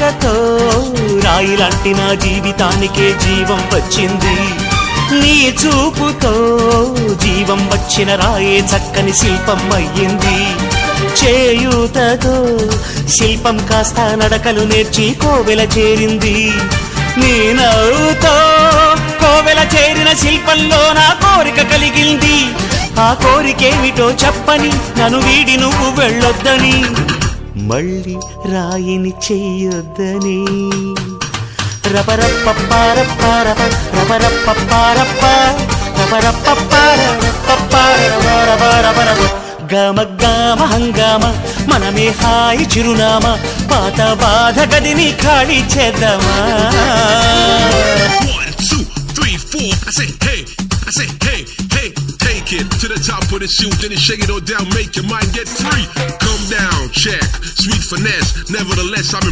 రాకతో రాయిలాంటి నా జీవితానికే జీవం వచ్చింది. నీ చూపుతో జీవం వచ్చిన రాయే చక్కని శిల్పం అయ్యింది. చేయూతతో శిల్పం కాస్త నడకలు నేర్చి కోవెల చేరింది. నీ నవ్వుతో కోవెల చేరిన శిల్పంలో నా కోరిక కలిగింది. ఆ కోరికేమిటో చెప్పని నన్ను వీడి నువ్వు వెళ్ళొద్దని, మళ్ళీ రాయిని చెయ్యొద్దని. రపరప్పపారప్పారప రపరప్పపారప్ప రపరప్పపారపపారపరపరపరపరప గమ గమ హంగామ మనమే హాయి చిరునామా, పాత బాధ గదిని ఖాళీ చేద్దామా. 1 2 3 4 I say hey, I say hey, hey. Take it to the top of the shoot, then you shake it all down, make your mind get free. Come down, check, sweet finesse. Nevertheless, I'm